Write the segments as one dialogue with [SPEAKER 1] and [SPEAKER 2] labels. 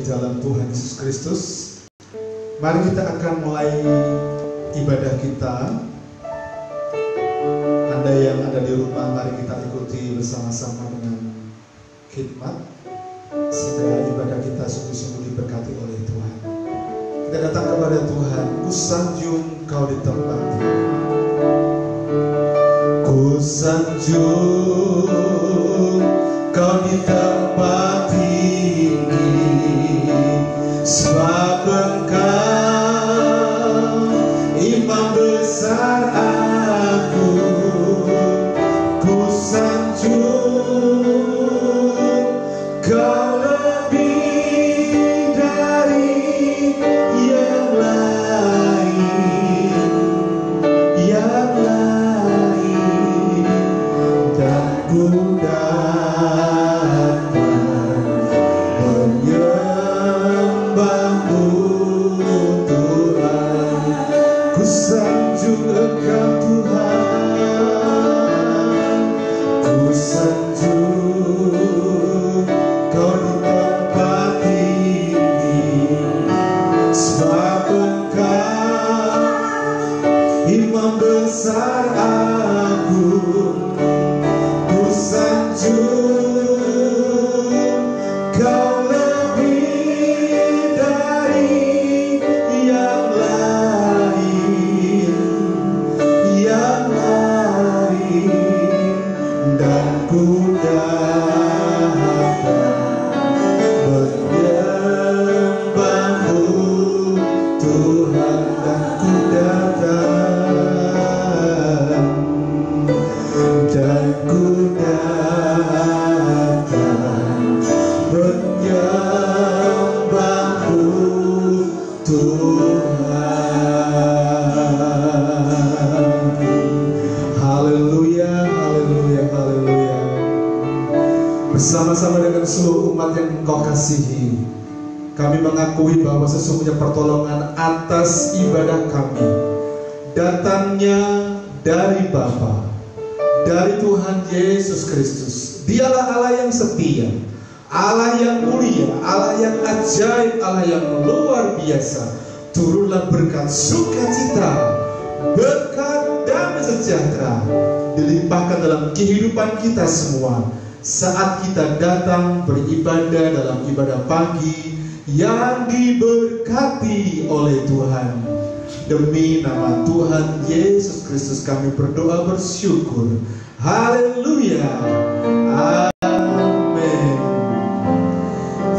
[SPEAKER 1] dalam Tuhan Yesus Kristus. Mari kita akan mulai ibadah kita. Anda yang ada di rumah, mari kita ikuti bersama-sama dengan khidmat, sehingga ibadah kita sungguh-sungguh diberkati oleh Tuhan. Kita datang kepada Tuhan, ku sanjung Kau di tempat ini. Ku sanjung Kau di tempat tinggi, sebab Engkau Imam besar aku. Ku sanjung Kau lebih dari yang lain, dan ku datang menyembahmu Tuhan. Ku sanjung Engkau Tuhan, ku sanjung Kau di tempat tinggi, sebab Engkau Imam besar agung. Ku sanjung Kau lebih dari yang lain, dan ku datang menyembahmu Tuhan, dan ku datang menyembahmu Tuhan. Haleluya, haleluya, haleluya. Bersama-sama dengan seluruh umat yang Engkau kasihi, kami mengakui bahwa sesungguhnya pertolongan atas ibadah kami datangnya dari Bapa, dari Tuhan Yesus Kristus. Dialah Allah yang setia, Allah yang mulia, Allah yang ajaib, Allah yang luar biasa. Turunlah berkat sukacita, berkat damai sejahtera dilimpahkan dalam kehidupan kita semua saat kita datang beribadah dalam ibadah pagi yang diberkati oleh Tuhan. Demi nama Tuhan Yesus Kristus kami berdoa bersyukur. Haleluya. Amin.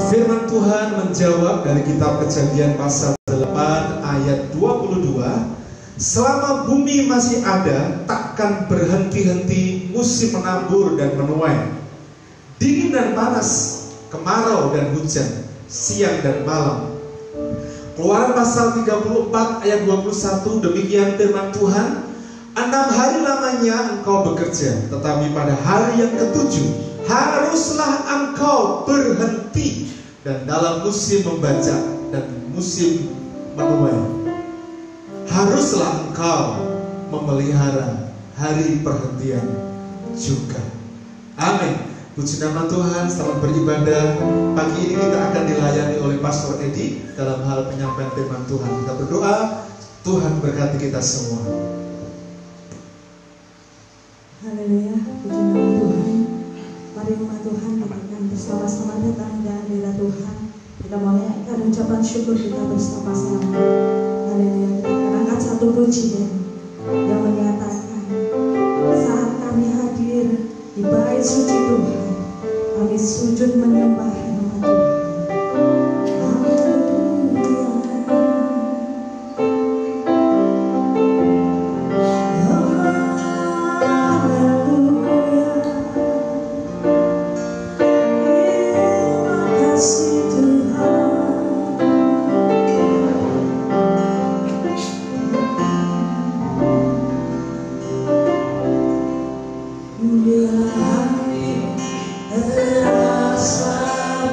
[SPEAKER 1] Firman Tuhan menjawab dari kitab Kejadian pasal 8 ayat 22. Selama bumi masih ada, takkan berhenti-henti musim menabur dan menuai, dingin dan panas, kemarau dan hujan, siang dan malam. Keluaran pasal 34 ayat 21, demikian firman Tuhan, 6 hari lamanya engkau bekerja, tetapi pada hari yang ke-7 haruslah engkau berhenti, dan dalam musim membaca dan musim menuai haruslah engkau memelihara hari perhentian juga. Amin. Puji nama Tuhan, selamat beribadah. Pagi ini kita akan dilayani oleh Pastor Edi dalam hal penyampaian firman Tuhan. Kita berdoa, Tuhan berkati kita semua.
[SPEAKER 2] Haleluya, puji nama Tuhan. Mari umat Tuhan kita akan bersama-sama datang di hadirat Tuhan. Kita mau menyanyikan ucapan syukur kita bersama-sama. Haleluya, kita akan angkat satu pujian yang menyatakan, saat kami hadir di bait suci Tuhan, kami sujud menyembah nama Tuhan.
[SPEAKER 3] Rasa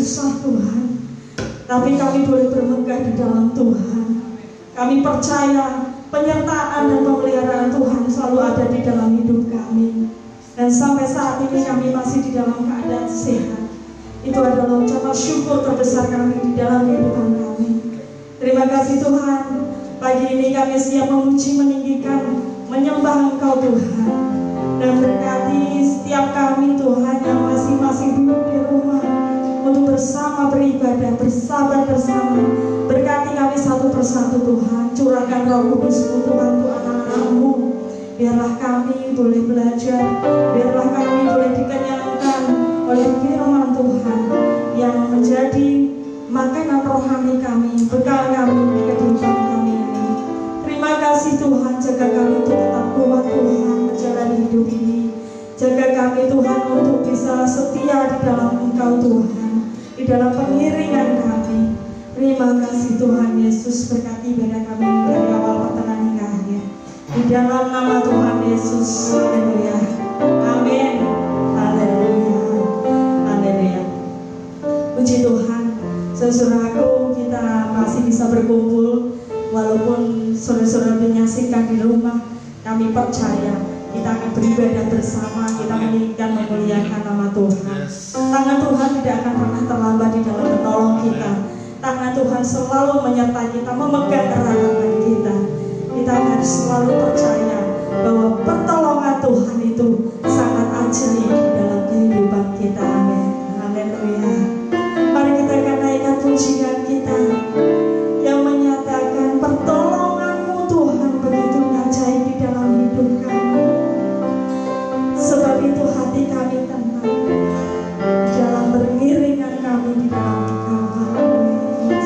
[SPEAKER 2] susah Tuhan, tapi kami boleh bermegah di dalam Tuhan. Kami percaya penyertaan dan pemeliharaan Tuhan selalu ada di dalam hidup kami. Dan sampai saat ini kami masih di dalam keadaan sehat. Itu adalah ucapan syukur terbesar kami di dalam kehidupan kami. Terima kasih Tuhan. Pagi ini kami siap memuji, meninggikan, menyembah Engkau Tuhan. Dan berkati setiap kami Tuhan yang masing-masing duduk di rumah untuk bersama beribadah, bersabar bersama. Berkati kami satu persatu Tuhan. Curahkan Roh Kudus-Mu Tuhan untuk anak-anak-Mu. Biarlah kami boleh belajar, biarlah kami boleh dikenyangkan oleh firman Tuhan yang menjadi makanan rohani kami, bekal kami di kehidupan kami ini. Terima kasih Tuhan, jaga kami untuk tetap kuat Tuhan menjalani hidup ini. Jaga kami Tuhan untuk bisa setia di dalam Engkau Tuhan, di dalam pengiringan kami. Terima kasih Tuhan Yesus, berkati ibadah kami dari awal pertengahan hingga akhir. Di dalam nama Tuhan Yesus, haleluya, amin, haleluya, haleluya. Puji Tuhan, saudaraku, kita masih bisa berkumpul walaupun saudara-saudara menyaksikan di rumah. Kami percaya kita akan beribadah bersama, kita meninggikan, memuliakan nama Tuhan. Tangan Tuhan tidak akan pernah terlambat di dalam menolong kita. Tangan Tuhan selalu menyertai kita, memegang erat tangan kita. Kita harus selalu percaya bahwa pertolongan Tuhan itu sangat ajaib di dalam kehidupan kita. Amin. Haleluya. Mari kita akan naikkan pujian kita yang menyatakan pertolongan-Mu Tuhan begitu ajaib di dalam hidup kami. Sebab itu hati kami tenang dalam beriringan kami di dalam Engkau. Haleluya.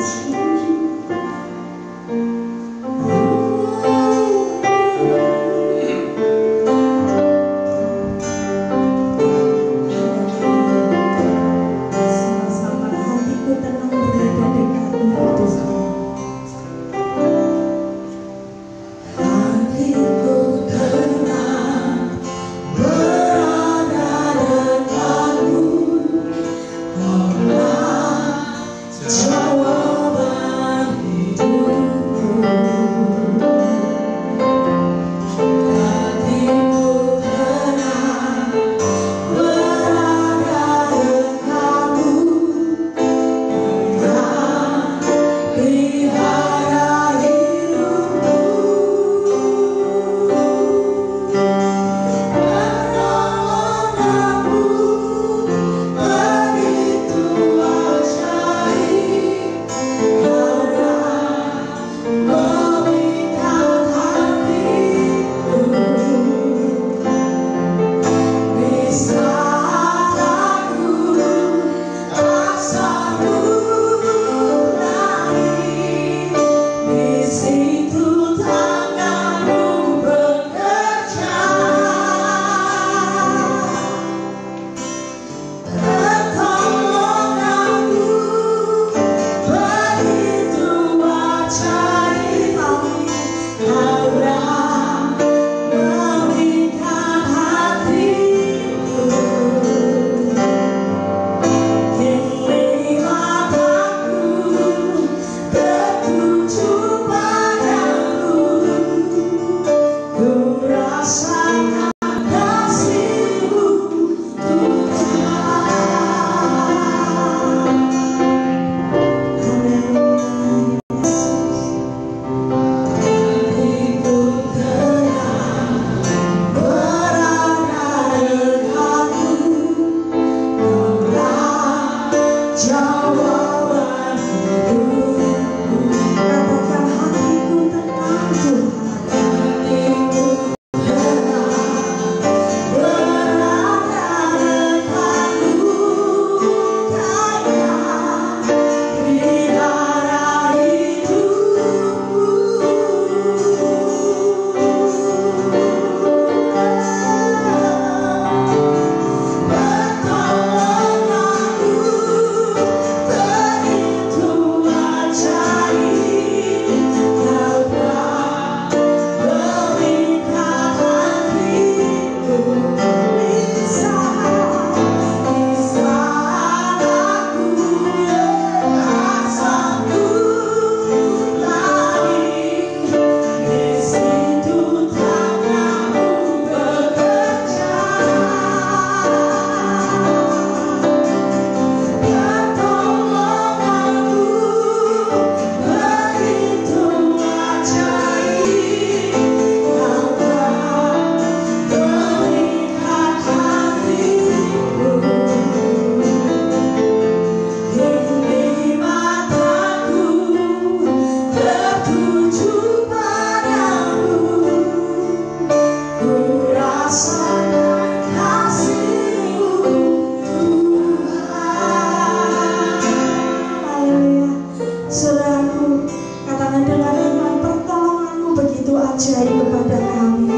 [SPEAKER 2] ajaib kepada kami.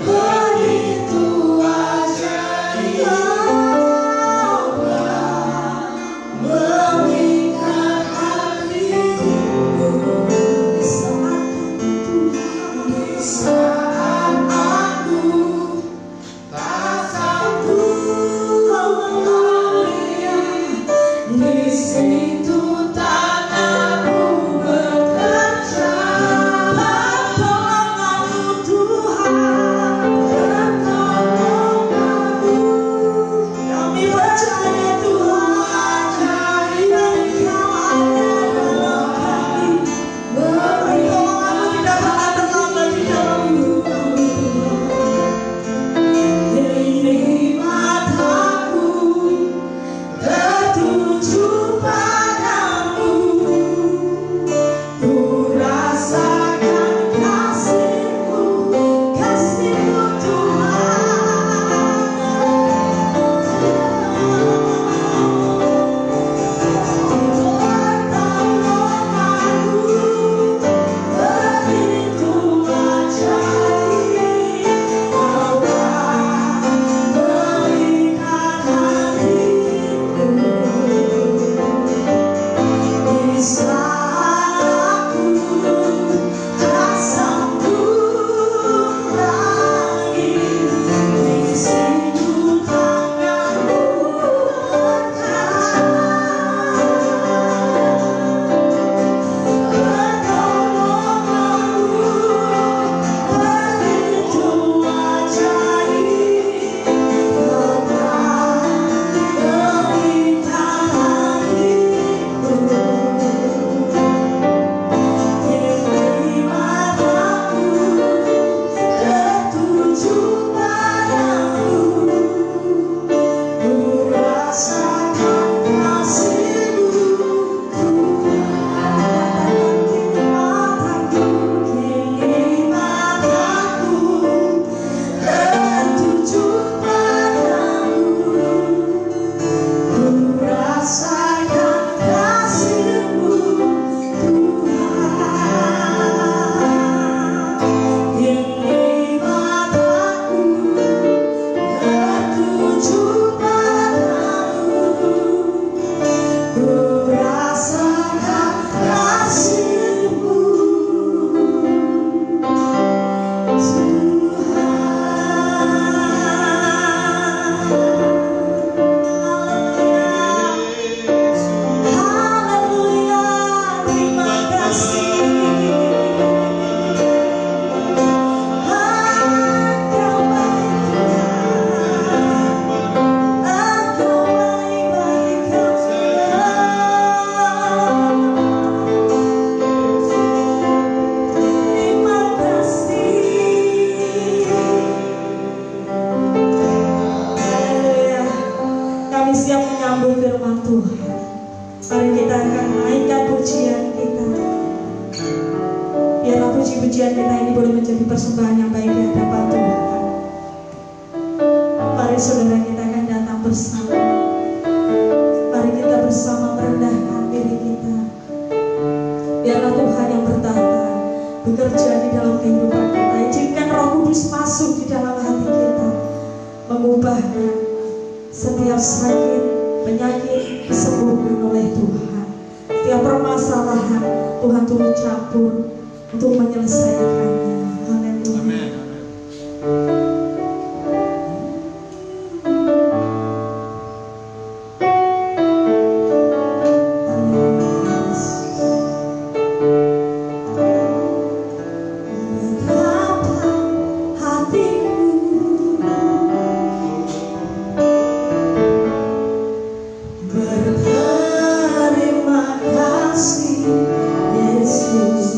[SPEAKER 2] Begitu ajaib mengikat hatiku di saat aku tak sanggup melihat, di situ tanahku bekerja. Pertolonganmu Tuhan, pertolonganmu. Kami percaya Tuhan, Engkau ada dalam kami. Pertolonganmu tidak pernah terlambat di dalam hidup kami. Ini mataku tertuju padamu, ku rasakan kasih-Mu, kasih-Mu Tuhan. Pertolonganmu begitu ajaib, mengikat hatiku di saat aku tak sanggup lagi, di situ tanganmu bekerja. Pertolonganmu begitu ajaib, mengikat hatiku. Ini mataku tertuju padamu, ku rasakan kasih-Mu Tuhan. Kini mataku tertuju padamu, ku rasakan kasih-Mu Tuhan. Kini mataku tertuju padamu, ku rasakan kasih-Mu Haleluya, terima kasih. Engkau baik Tuhan, Engkau baik-baik terima kasih. Haleluya. Kami siap menyambut firman Tuhan. Mari kita akan naikkan pujian kita. Biarlah puji-pujian kita ini boleh menjadi persembahan yang baik di hadapan Tuhan. Mari saudara, kita akan datang bersama. Mari kita bersama merendahkan diri kita. Biarlah Tuhan yang bertata bekerja di dalam kehidupan kita. Izinkan Roh Kudus masuk di dalam hati kita, mengubahnya. Setiap sakit, penyakit disembuhkan oleh Tuhan. Setiap permasalahan Tuhan turut campur untuk menyelesaikannya. Haleluya.
[SPEAKER 1] Amin.
[SPEAKER 2] Berterima kasih Yesus.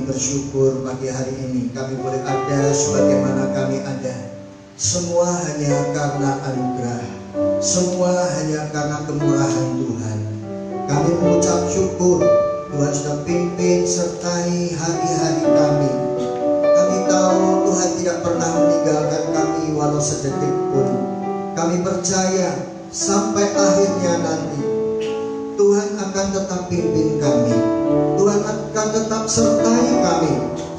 [SPEAKER 3] Bersyukur pagi hari ini kami boleh ada sebagaimana kami ada. Semua hanya karena anugerah, semua hanya karena kemurahan Tuhan. Kami mengucap syukur Tuhan sudah pimpin sertai hari-hari kami. Kami tahu Tuhan tidak pernah meninggalkan kami walau sedetik pun. Kami percaya sampai akhirnya nanti Tuhan akan tetap pimpin kami. Tuhan akan tetap sertai kami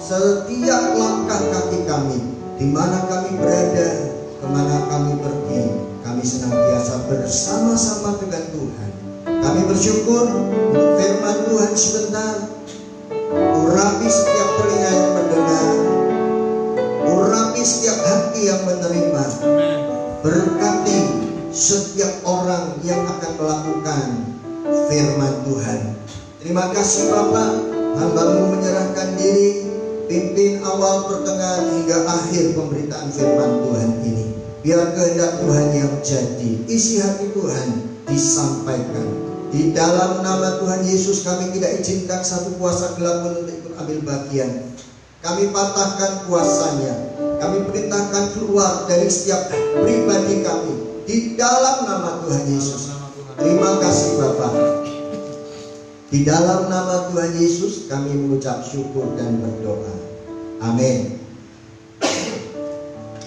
[SPEAKER 3] setiap langkah kaki kami, di mana kami berada, kemana kami pergi. Kami senantiasa bersama-sama dengan Tuhan. Kami bersyukur untuk firman Tuhan sebentar. Urapi setiap telinga yang mendengar, urapi setiap hati yang menerima. Berkati setiap orang yang akan melakukan firman Tuhan. Terima kasih Bapa, hamba-Mu menyerahkan diri, pimpin awal, pertengahan hingga akhir pemberitaan firman Tuhan ini. Biar kehendak Tuhan yang jadi, isi hati Tuhan disampaikan. Di dalam nama Tuhan Yesus kami tidak izinkan satu kuasa gelap pun untuk ikut ambil bagian. Kami patahkan kuasanya, kami perintahkan keluar dari setiap pribadi kami di dalam nama Tuhan Yesus. Terima kasih Bapa. Di dalam nama Tuhan Yesus kami mengucap syukur dan berdoa. Amin.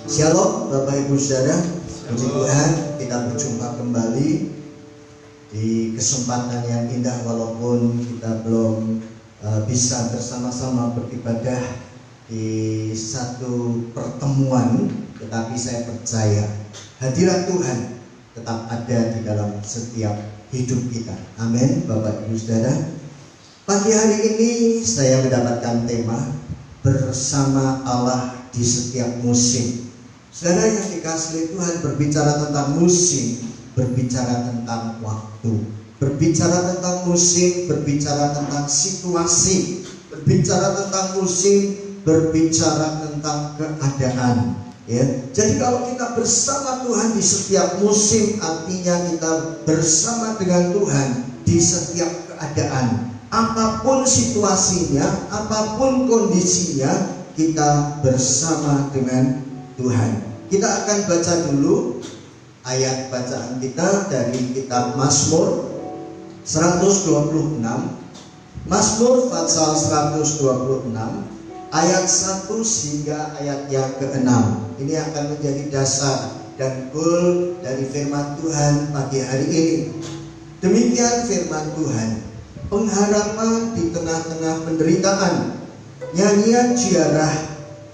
[SPEAKER 3] Shalom Bapak Ibu Saudara. Puji Tuhan, kita berjumpa kembali di kesempatan yang indah walaupun kita belum bisa bersama-sama beribadah di satu pertemuan, tetapi saya percaya hadirat Tuhan tetap ada di dalam setiap hidup kita. Amin. Bapak Ibu Saudara, pagi hari ini saya mendapatkan tema bersama Allah di setiap musim. Saudara yang dikasihi Tuhan, berbicara tentang musim, berbicara tentang waktu, berbicara tentang musim, berbicara tentang situasi, berbicara tentang musim, berbicara tentang keadaan. Ya, jadi kalau kita bersama Tuhan di setiap musim, artinya kita bersama dengan Tuhan di setiap keadaan. Apapun situasinya, apapun kondisinya, kita bersama dengan Tuhan. Kita akan baca dulu ayat bacaan kita dari kitab Mazmur 126. Mazmur pasal 126 ayat 1 hingga ayat yang ke-6. Ini akan menjadi dasar dan goal dari firman Tuhan pagi hari ini. Demikian firman Tuhan. Pengharapan di tengah-tengah penderitaan. Nyanyian ziarah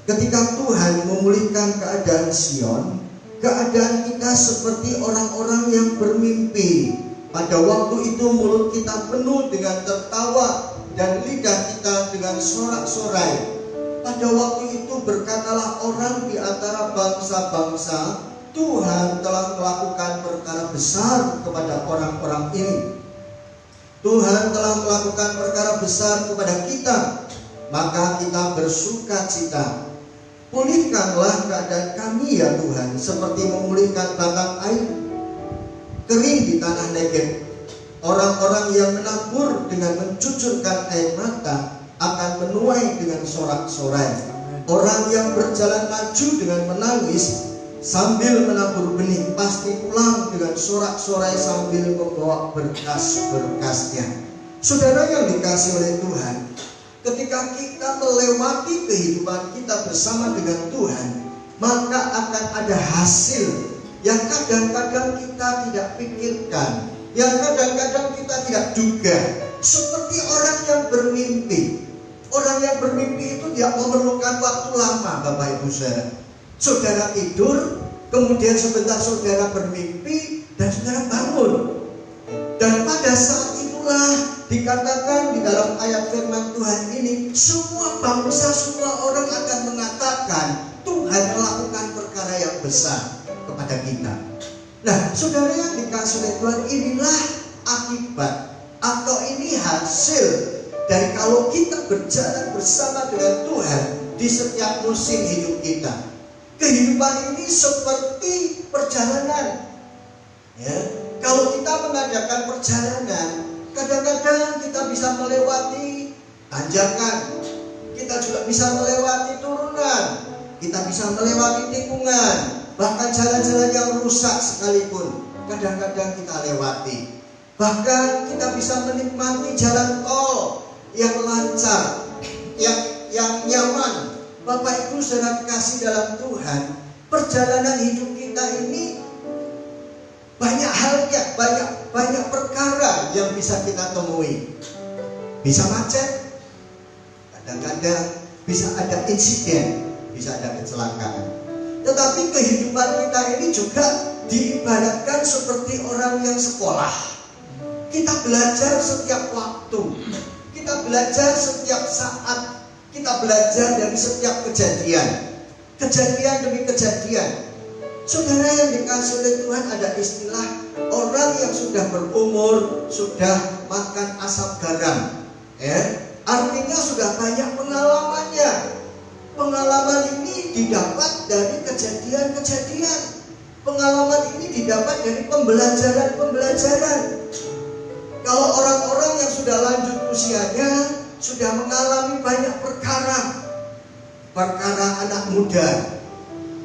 [SPEAKER 3] ketika Tuhan memulihkan keadaan Sion. Keadaan kita seperti orang-orang yang bermimpi. Pada waktu itu mulut kita penuh dengan tertawa dan lidah kita dengan sorak-sorai. Pada waktu itu berkatalah orang di antara bangsa-bangsa, Tuhan telah melakukan perkara besar kepada orang-orang ini. Tuhan telah melakukan perkara besar kepada kita, maka kita bersuka cita. Pulihkanlah keadaan kami ya Tuhan, seperti memulihkan batang air kering di tanah Negeb. Orang-orang yang menabur dengan mencucurkan air mata akan menuai dengan sorak-sorai. Orang yang berjalan maju dengan menangis sambil menabur benih pasti pulang dengan sorak-sorai sambil membawa berkas-berkasnya. Saudara yang dikasihi oleh Tuhan, ketika kita melewati kehidupan kita bersama dengan Tuhan, maka akan ada hasil yang kadang-kadang kita tidak pikirkan, yang kadang-kadang kita tidak duga. Seperti orang yang bermimpi. Orang yang bermimpi itu tidak memerlukan waktu lama, Bapak Ibu Saudara. Saudara tidur, kemudian sebentar saudara bermimpi, dan saudara bangun. Dan pada saat itulah dikatakan di dalam ayat firman Tuhan ini, semua bangsa, semua orang akan mengatakan Tuhan melakukan perkara yang besar kepada kita. Nah, saudara yang dikasih oleh Tuhan, inilah akibat atau ini hasil dari kalau kita berjalan bersama dengan Tuhan di setiap musim hidup kita. Kehidupan ini seperti perjalanan. Ya, kalau kita mengadakan perjalanan, kadang-kadang kita bisa melewati tanjakan, kita juga bisa melewati turunan, kita bisa melewati tikungan, bahkan jalan-jalan yang rusak sekalipun kadang-kadang kita lewati. Bahkan kita bisa menikmati jalan tol yang lancar, yang nyaman. Bapak Ibu saudara kasih dalam Tuhan, perjalanan hidup kita ini banyak halnya, banyak perkara yang bisa kita temui. Bisa macet, kadang-kadang bisa ada insiden, bisa ada kecelakaan. Tetapi kehidupan kita ini juga diibaratkan seperti orang yang sekolah. Kita belajar setiap waktu, kita belajar setiap saat, kita belajar dari setiap kejadian demi kejadian. Saudara yang dikasih oleh Tuhan, ada istilah orang yang sudah berumur, sudah makan asam garam, artinya sudah banyak pengalamannya. Pengalaman ini didapat dari kejadian-kejadian. Pengalaman ini didapat dari pembelajaran-pembelajaran. Kalau orang-orang yang sudah lanjut usianya, sudah mengalami banyak perkara anak muda,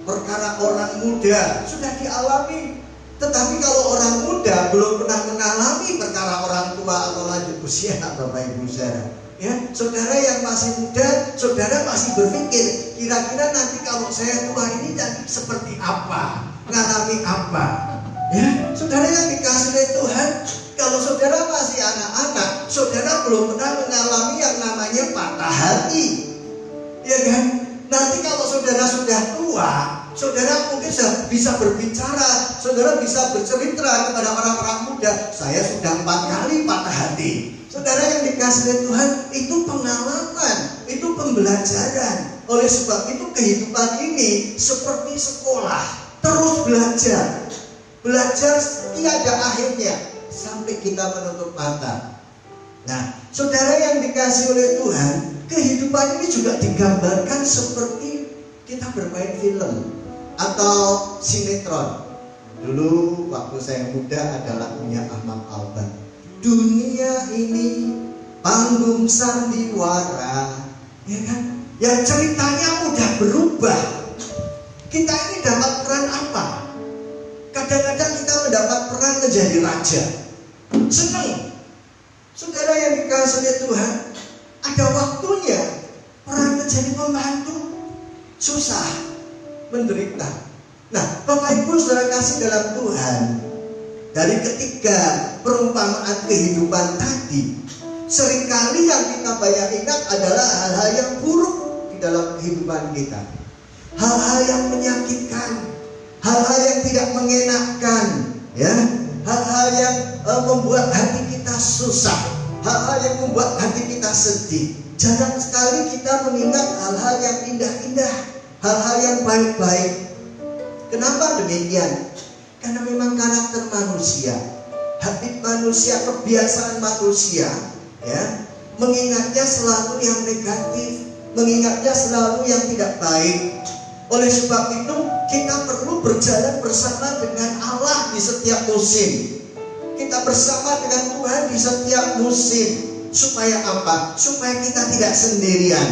[SPEAKER 3] perkara orang muda sudah dialami. Tetapi kalau orang muda belum pernah mengalami perkara orang tua atau lanjut usia, Bapak Ibu saudara, ya, saudara yang masih muda, saudara masih berpikir, kira-kira nanti kalau saya tua ini nanti seperti apa, mengalami apa? Ya, saudara yang dikasih oleh Tuhan, kalau saudara masih anak-anak, saudara belum pernah mengalami yang namanya patah hati, ya kan? Nanti kalau saudara sudah tua, saudara mungkin bisa berbicara, saudara bisa bercerita kepada orang-orang muda, saya sudah 4 kali patah hati. Saudara yang dikasih oleh Tuhan, itu pengalaman, itu pembelajaran. Oleh sebab itu kehidupan ini seperti sekolah, terus belajar tiada akhirnya sampai kita menutup mata. Nah, saudara yang dikasih oleh Tuhan, kehidupan ini juga digambarkan seperti kita bermain film atau sinetron. Dulu waktu saya muda ada lagunya Ahmad Albar, dunia ini panggung sandiwara, ya kan? Yang ceritanya mudah berubah. Kita ini dapat peran apa? Kadang-kadang kita mendapat peran menjadi raja, senang. Saudara yang dikasih oleh Tuhan, ada waktunya peran menjadi pembantu, susah, menderita. Nah, Bapak Ibu saudara kasih dalam Tuhan, dari ketiga perumpamaan kehidupan tadi, seringkali yang kita banyak ingat adalah hal-hal yang buruk di dalam kehidupan kita, hal-hal yang menyakitkan, hal-hal yang tidak mengenakan, ya, hal-hal yang membuat hati kita susah, hal-hal yang membuat hati kita sedih. Jarang sekali kita mengingat hal-hal yang indah-indah, hal-hal yang baik-baik. Kenapa demikian? Karena memang karakter manusia, habit manusia, kebiasaan manusia, ya, mengingatnya selalu yang negatif, mengingatnya selalu yang tidak baik. Oleh sebab itu kita perlu berjalan bersama dengan Allah di setiap musim. Kita bersama dengan Tuhan di setiap musim. Supaya apa? Supaya kita tidak sendirian.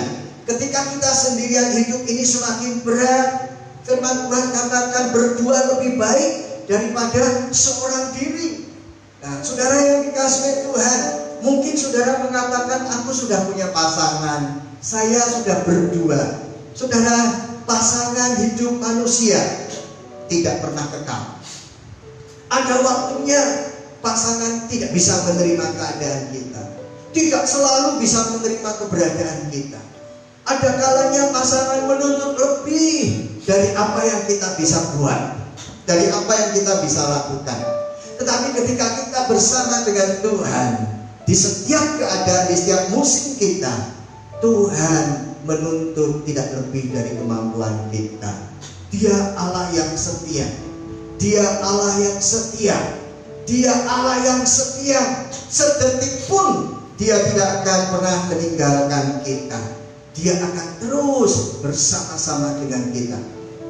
[SPEAKER 3] Ketika kita sendirian, hidup ini semakin berat. Firman Tuhan katakan berdua lebih baik daripada seorang diri. Nah, saudara yang dikasihi Tuhan, mungkin saudara mengatakan, aku sudah punya pasangan, saya sudah berdua. Saudara, pasangan hidup manusia tidak pernah kekal. Ada waktunya pasangan tidak bisa menerima keadaan kita, tidak selalu bisa menerima keberadaan kita. Ada kalanya pasangan menuntut lebih dari apa yang kita bisa buat, dari apa yang kita bisa lakukan. Tetapi ketika kita bersama dengan Tuhan, Di setiap keadaan, di setiap musim kita, Tuhan menuntut tidak lebih dari kemampuan kita. Dia Allah yang setia. Dia Allah yang setia. Dia Allah yang setia. Sedetik pun Dia tidak akan pernah meninggalkan kita. Dia akan terus bersama-sama dengan kita.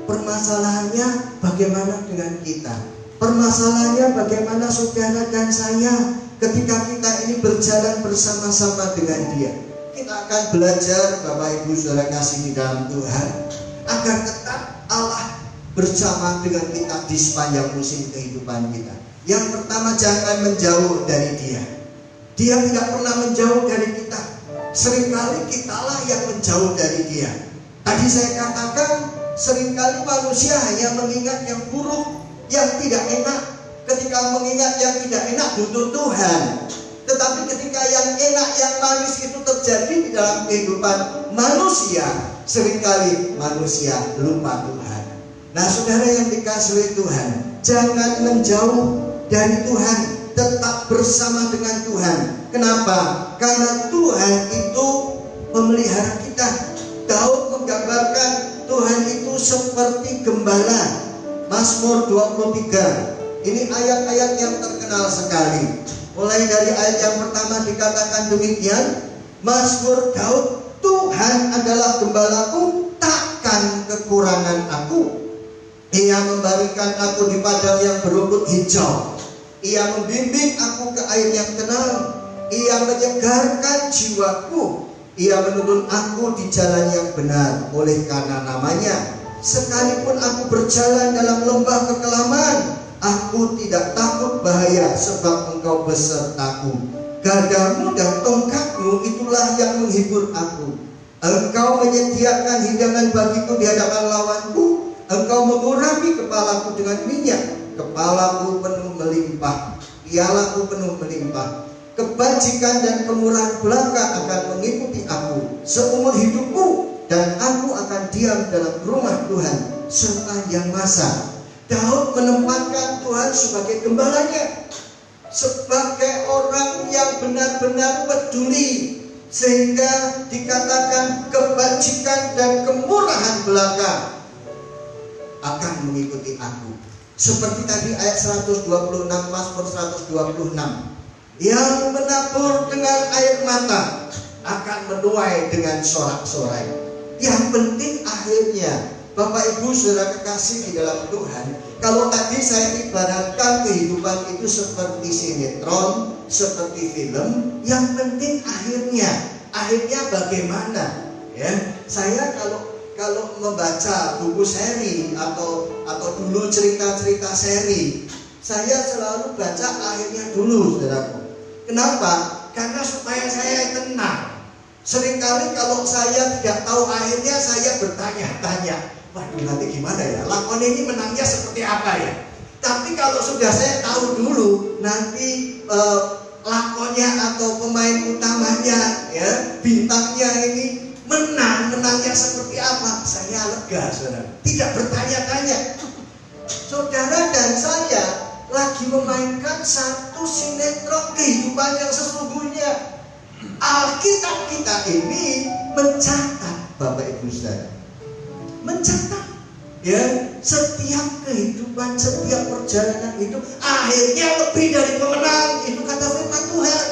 [SPEAKER 3] Permasalahannya bagaimana dengan kita? Permasalahannya bagaimana saudara dan saya ketika kita ini berjalan bersama-sama dengan Dia. Kita akan belajar, Bapak Ibu Saudara kasih di dalam Tuhan, agar tetap Allah bersama dengan kita di sepanjang musim kehidupan kita. Yang pertama, jangan menjauh dari Dia. Dia tidak pernah menjauh dari kita. Seringkali kitalah yang menjauh dari Dia. Tadi saya katakan, seringkali manusia hanya mengingat yang buruk, yang tidak enak. Ketika mengingat yang tidak enak, butuh Tuhan. Tetapi ketika yang enak, yang manis itu terjadi di dalam kehidupan manusia, seringkali manusia lupa Tuhan. Nah, saudara yang dikasihi oleh Tuhan, jangan menjauh dari Tuhan, tetap bersama dengan Tuhan. Kenapa? Karena Tuhan itu memelihara kita. Daud menggambarkan Tuhan itu seperti gembala. Mazmur 23. Ini ayat-ayat yang terkenal sekali. Mulai dari ayat yang pertama dikatakan demikian, Mazmur Daud, Tuhan adalah gembalaku, takkan kekurangan aku. Ia memberikan aku di padang yang berumput hijau. Ia membimbing aku ke air yang tenang. Ia menyegarkan jiwaku. Ia menuntun aku di jalan yang benar oleh karena namanya. Sekalipun aku berjalan dalam lembah kekelaman, aku tidak takut bahaya, sebab Engkau besertaku. Gadamu dan tongkatmu itulah yang menghibur aku. Engkau menyediakan hidangan bagiku di hadapan lawanku. Engkau mengurapi kepalaku dengan minyak. Kepalaku penuh melimpah, pialaku penuh melimpah. Kebajikan dan kemurahan belaka akan mengikuti aku seumur hidupku, dan aku akan diam dalam rumah Tuhan sepanjang masa. Daud menempatkan Tuhan sebagai gembalanya, sebagai orang yang benar-benar peduli, sehingga dikatakan kebajikan dan kemurahan belaka akan mengikuti aku. Seperti tadi ayat 126, Mazmur 126, yang menabur dengan air mata akan menuai dengan sorak-sorai. Yang penting akhirnya, Bapak Ibu Saudara kekasih di dalam Tuhan, kalau tadi saya ibaratkan kehidupan itu seperti sinetron, seperti film, yang penting akhirnya bagaimana? Ya, saya kalau membaca buku seri atau dulu cerita-cerita seri, saya selalu baca akhirnya dulu, saudaraku. Kenapa? Karena supaya saya tenang. Seringkali kalau saya tidak tahu akhirnya, saya bertanya-tanya, waduh nanti gimana ya, lakon ini menangnya seperti apa ya. Tapi kalau sudah saya tahu dulu nanti lakonnya atau pemain utamanya, ya, bintangnya ini menangnya seperti apa, saya lega, saudara. Tidak bertanya-tanya. Saudara dan saya lagi memainkan satu sinetron kehidupan yang sesungguhnya. Alkitab kita ini mencatat, Bapak Ibu Saudara, mencatat, ya, setiap kehidupan, setiap perjalanan itu akhirnya lebih dari pemenang. Itu kata firman Tuhan.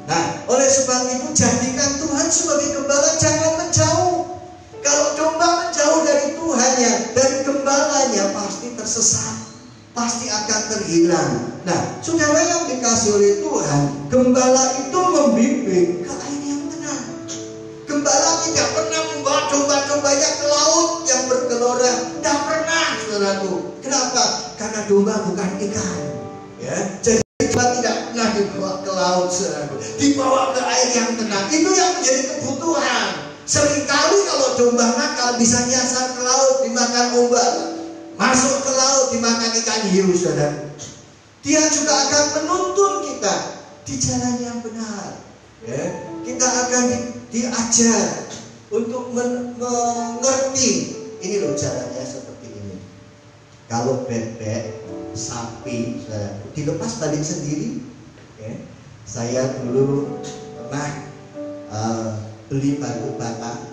[SPEAKER 3] Nah, oleh sebab itu jadikan Tuhan sebagai gembala, jangan menjauh. Kalau domba menjauh dari Tuhannya, dari gembalanya, pasti tersesat, pasti akan terhilang. Nah, saudara yang dikasih oleh Tuhan, gembala itu membimbing ke air yang tenang. Gembala tidak pernah membawa domba-dombanya ke laut yang bergelora, tidak pernah, saudaraku. Kenapa? Karena domba bukan ikan, ya. Jadi tidak pernah dibawa ke laut, saudaraku, dibawa ke air yang tenang. Itu yang menjadi kebutuhan. Seringkali kalau domba nakal bisa nyasar ke laut, dimakan ombak, masuk ke laut dimakan ikan hiu, saudara. Dia juga akan menuntun kita di jalan yang benar, ya. Kita akan diajar untuk mengerti, ini loh jalannya seperti ini. Kalau bebek, sapi, saudara, dilepas balik sendiri, ya. Saya dulu pernah beli batu bata,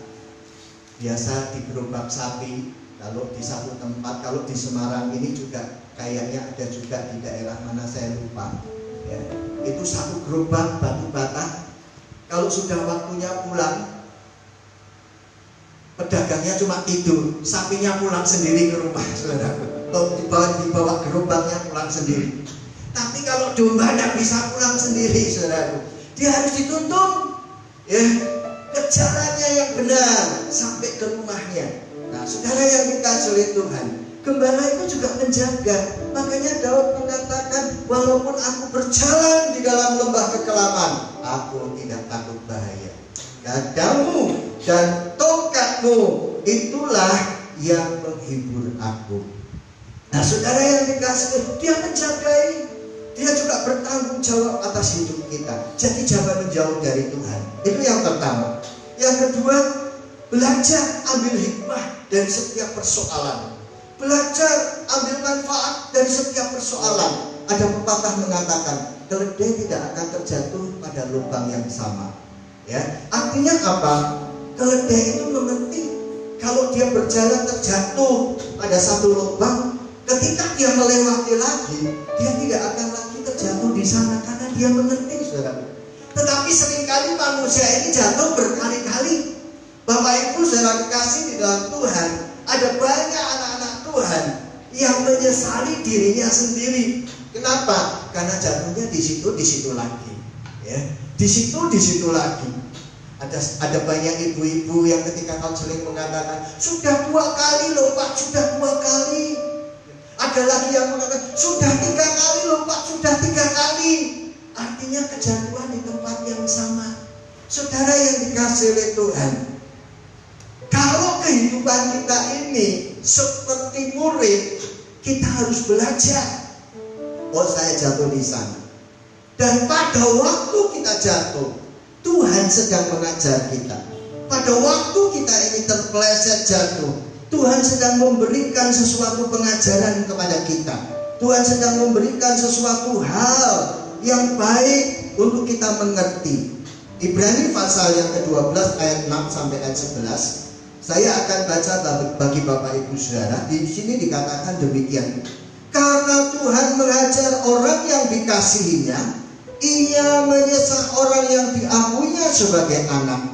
[SPEAKER 3] biasa di gerobak sapi. Kalau di satu tempat, kalau di Semarang ini juga kayaknya ada juga di daerah mana saya lupa ya. Itu satu gerobak batu bata. Kalau sudah waktunya pulang, pedagangnya cuma tidur, sapinya pulang sendiri ke rumah, saudaraku. Dibawa gerobaknya pulang sendiri. Tapi kalau domba tidak bisa pulang sendiri, saudaraku, dia harus dituntun ya, ke jalannya yang benar sampai ke rumahnya. Nah, saudara yang dikasih oleh Tuhan, gembala itu juga menjaga. Makanya Daud mengatakan, walaupun aku berjalan di dalam lembah kekelaman, aku tidak takut bahaya. Gadamu dan tongkatmu itulah yang menghibur aku. Nah, saudara yang dikasih, dia menjagai. Dia juga bertanggung jawab atas hidup kita. Jadi jangan menjauh dari Tuhan. Itu yang pertama. Yang kedua, belajar ambil hikmah dari setiap persoalan. Belajar ambil manfaat dari setiap persoalan. Ada pepatah mengatakan, keledai tidak akan terjatuh pada lubang yang sama. Ya, artinya apa? Keledai itu mengerti kalau dia berjalan terjatuh pada satu lubang, ketika dia melewati lagi, dia tidak akan lagi terjatuh di sana karena dia mengerti, saudara. Tetapi seringkali manusia ini jatuh berkali-kali. Bapak Ibu saudara kekasih di dalam Tuhan, ada banyak anak-anak Tuhan yang menyesali dirinya sendiri. Kenapa? Karena jatuhnya di situ lagi. Ya, di situ lagi. Ada banyak ibu-ibu yang ketika konseling mengatakan, sudah 2 kali loh Pak, sudah 2 kali. Ada lagi yang mengatakan, sudah 3 kali loh Pak, sudah 3 kali. Artinya kejatuhan di tempat yang sama. Saudara yang dikasih oleh Tuhan, kalau kehidupan kita ini seperti murid, kita harus belajar. Oh, saya jatuh di sana. Dan pada waktu kita jatuh, Tuhan sedang mengajar kita. Pada waktu kita ini terpeleset jatuh, Tuhan sedang memberikan sesuatu pengajaran kepada kita. Tuhan sedang memberikan sesuatu hal yang baik untuk kita mengerti. Ibrani pasal yang ke-12 ayat 6 sampai ayat 11. Saya akan baca bagi Bapak Ibu Saudara. Di sini dikatakan demikian. Karena Tuhan mengajar orang yang dikasihinya, Ia menyesal orang yang diakuinya sebagai anak.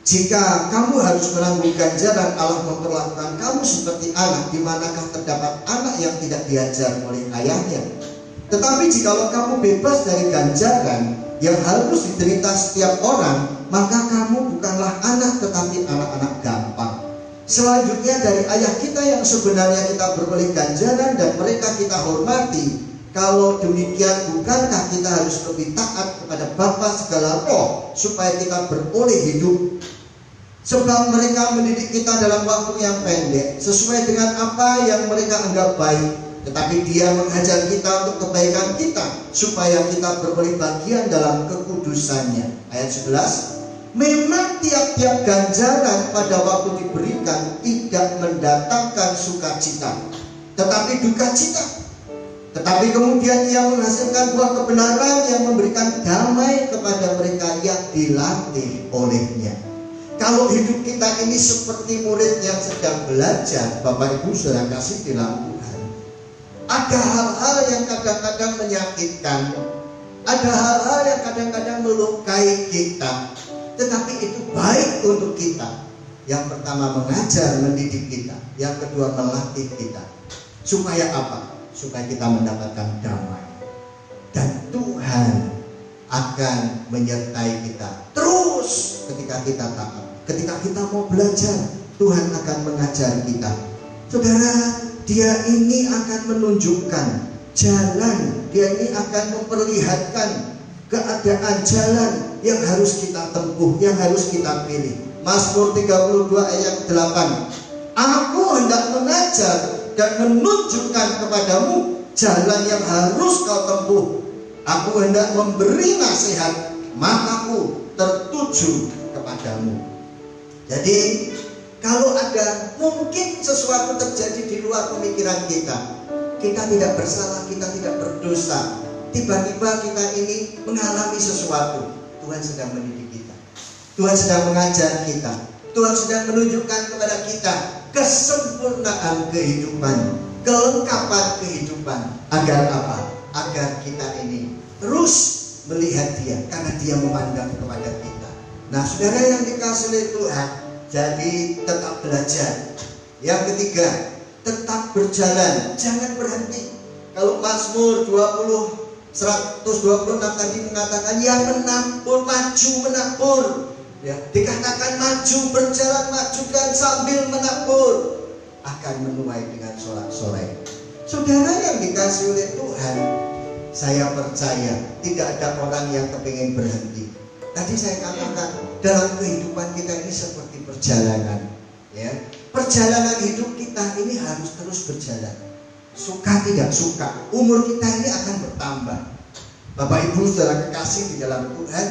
[SPEAKER 3] Jika kamu harus menanggung ganjaran, Allah memperlakukan kamu seperti anak, di manakah terdapat anak yang tidak diajar oleh ayahnya. Tetapi jikalau kamu bebas dari ganjaran yang harus diderita setiap orang, maka kamu bukanlah anak tetapi anak-anak gampang. Selanjutnya dari ayah kita yang sebenarnya kita beroleh ganjaran dan mereka kita hormati. Kalau demikian, bukankah kita harus lebih taat kepada Bapa segala roh supaya kita beroleh hidup? Sebab mereka mendidik kita dalam waktu yang pendek sesuai dengan apa yang mereka anggap baik. Tetapi Dia mengajar kita untuk kebaikan kita supaya kita beroleh bagian dalam kekudusannya. Ayat 11. Memang tiap-tiap ganjaran pada waktu diberikan tidak mendatangkan sukacita, tetapi duka cita. Tetapi kemudian Ia menghasilkan buah kebenaran yang memberikan damai kepada mereka yang dilatih olehnya. Kalau hidup kita ini seperti murid yang sedang belajar, Bapak Ibu saudara kasih di dalam Tuhan, ada hal-hal yang kadang-kadang menyakitkan, ada hal-hal yang kadang-kadang melukai kita, tetapi itu baik untuk kita. Yang pertama mengajar, mendidik kita. Yang kedua melatih kita. Supaya apa? Supaya kita mendapatkan damai. Dan Tuhan akan menyertai kita terus ketika kita taat. Ketika kita mau belajar, Tuhan akan mengajar kita. Saudara, Dia ini akan menunjukkan jalan. Dia ini akan memperlihatkan keadaan jalan yang harus kita tempuh, yang harus kita pilih. Mazmur 32 ayat 8. Aku hendak mengajar dan menunjukkan kepadamu jalan yang harus kau tempuh. Aku hendak memberi nasihat, mataku tertuju kepadamu. Jadi kalau ada mungkin sesuatu terjadi di luar pemikiran kita, kita tidak bersalah, kita tidak berdosa. tiba-tiba kita ini mengalami sesuatu. Tuhan sedang mendidik kita, Tuhan sedang mengajar kita, Tuhan sedang menunjukkan kepada kita kesempurnaan kehidupan, kelengkapan kehidupan. Agar apa? Agar kita ini terus melihat Dia, karena Dia memandang kepada kita. Nah, saudara yang dikasihi oleh Tuhan, jadi tetap belajar. Yang ketiga, tetap berjalan, jangan berhenti. Kalau Mazmur 126 tadi mengatakan yang menabur maju menabur, ya, dikatakan maju berjalan maju dan sambil menabur akan menuai dengan sorak-sorai. Saudara yang dikasihi oleh Tuhan, saya percaya tidak ada orang yang kepingin berhenti. Tadi saya katakan dalam kehidupan kita ini seperti perjalanan, ya. Perjalanan hidup kita ini harus terus berjalan. Suka tidak suka, umur kita ini akan bertambah. Bapak Ibu saudara kekasih di dalam Tuhan,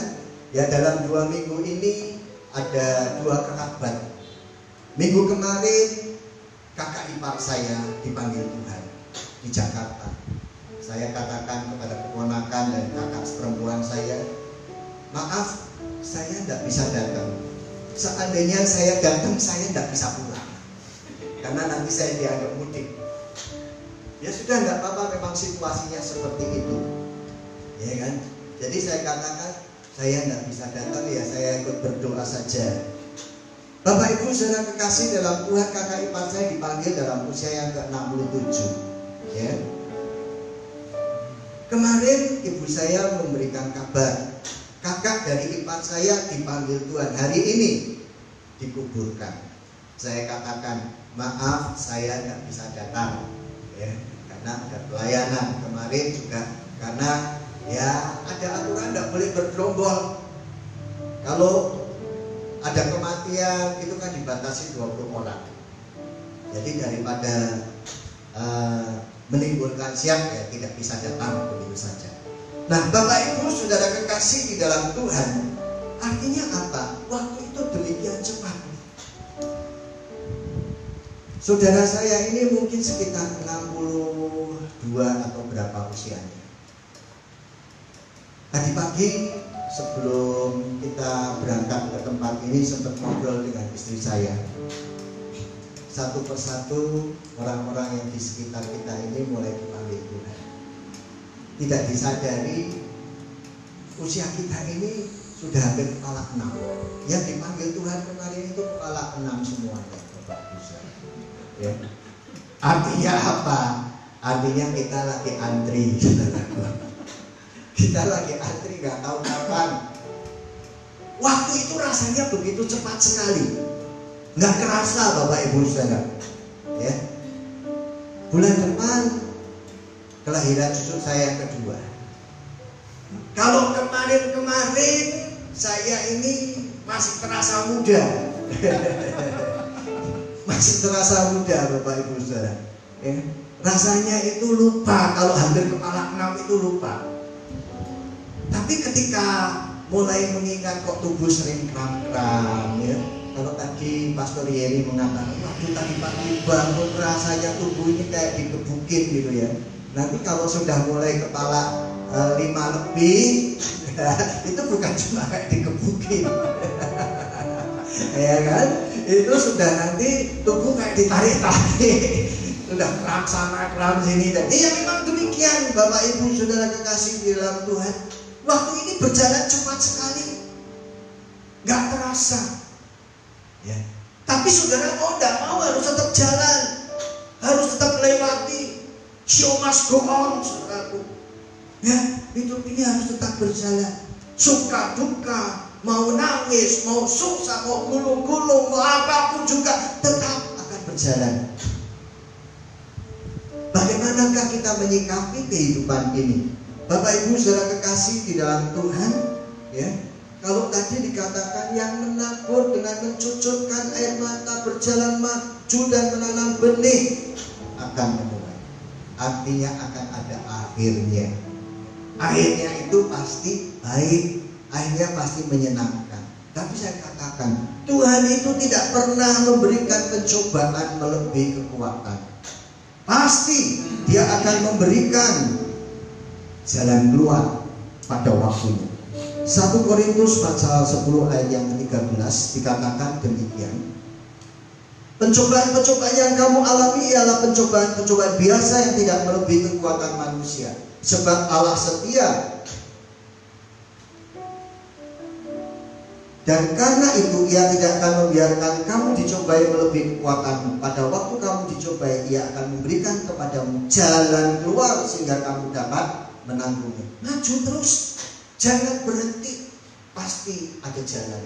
[SPEAKER 3] ya, dalam 2 minggu ini ada 2 kerabat. Minggu kemarin kakak ipar saya dipanggil Tuhan di Jakarta. Saya katakan kepada keponakan dan kakak perempuan saya, maaf, saya tidak bisa datang. Seandainya saya datang, saya tidak bisa pulang, karena nanti saya dianggap mudik. Ya sudah, tidak apa-apa, memang situasinya seperti itu, ya kan. Jadi saya katakan saya tidak bisa datang, ya saya ikut berdoa saja. Bapak Ibu saudara kekasih dalam Tuhan, kakak ipar saya dipanggil dalam usia yang ke-67, ya. Kemarin ibu saya memberikan kabar, kakak dari ipar saya dipanggil Tuhan, hari ini dikuburkan. Saya katakan, maaf, saya tidak bisa datang, ya, karena ada pelayanan. Kemarin juga karena ya ada aturan tidak boleh bergerombol. Kalau ada kematian itu kan dibatasi 20 orang. Jadi daripada menimbulkan siap, ya tidak bisa datang begitu saja. Nah, Bapak Ibu saudara kekasih di dalam Tuhan, artinya apa? Waktu itu demikian cepat. Saudara saya ini mungkin sekitar 62 atau berapa usianya. Tadi pagi sebelum kita berangkat ke tempat ini sempat ngobrol dengan istri saya. Satu persatu orang-orang yang di sekitar kita ini mulai dipanggil Tuhan. Tidak disadari usia kita ini sudah hampir kepala 6. Yang dipanggil Tuhan kemarin itu kepala 6 semuanya, Bapak Ibu. Ya. Artinya apa? Artinya kita lagi antri, kita lagi antri nggak tahu kapan. Waktu itu rasanya begitu cepat sekali, nggak kerasa Bapak Ibu saudara. Ya. Bulan depan kelahiran cucu saya yang kedua. Kalau kemarin saya ini masih terasa muda. Masih terasa muda Bapak Ibu saudara, ya. Rasanya itu lupa, kalau hampir kepala 6 itu lupa. Tapi ketika mulai mengingat kok tubuh sering kram-kram, ya. Kalau tadi Pastor Yeri mengatakan, waktu tadi pagi bangun rasanya tubuh ini kayak dikebukin gitu ya. Nanti kalau sudah mulai kepala 5 lebih, itu bukan cuma kayak dikebukin. Ya kan? Itu sudah nanti tubuh kayak ditarik-tarik, sudah kram sana kram sini. Dan iya memang demikian Bapak Ibu saudara kekasih di dalam Tuhan. Waktu ini berjalan cepat sekali, nggak terasa. Ya. Tapi saudara mau tidak mau harus tetap jalan, harus tetap melewati. Show must go on, saudaraku. Ya, hidup ini harus tetap berjalan. Suka duka, mau nangis, mau susah, mau gulung-gulung, mau apapun juga tetap akan berjalan. Bagaimanakah kita menyikapi kehidupan ini? Bapak Ibu saudara kekasih di dalam Tuhan, ya. Kalau tadi dikatakan yang menabur dengan mencucurkan air mata, berjalan maju dan menanam benih akan menuai. Artinya akan ada akhirnya. Akhirnya itu pasti baik, akhirnya pasti menyenangkan. Tapi saya katakan, Tuhan itu tidak pernah memberikan pencobaan melebihi kekuatan. Pasti Dia akan memberikan jalan keluar pada waktunya. 1 Korintus pasal 10 ayat yang ke-13 dikatakan demikian. Pencobaan-pencobaan yang kamu alami ialah pencobaan-pencobaan biasa yang tidak melebihi kekuatan manusia. Sebab Allah setia. Dan karena itu Ia tidak akan membiarkan kamu dicobai melebihi kekuatanmu. Pada waktu kamu dicobai, Ia akan memberikan kepadamu jalan keluar sehingga kamu dapat menanggungnya. Maju terus, jangan berhenti. Pasti ada jalan.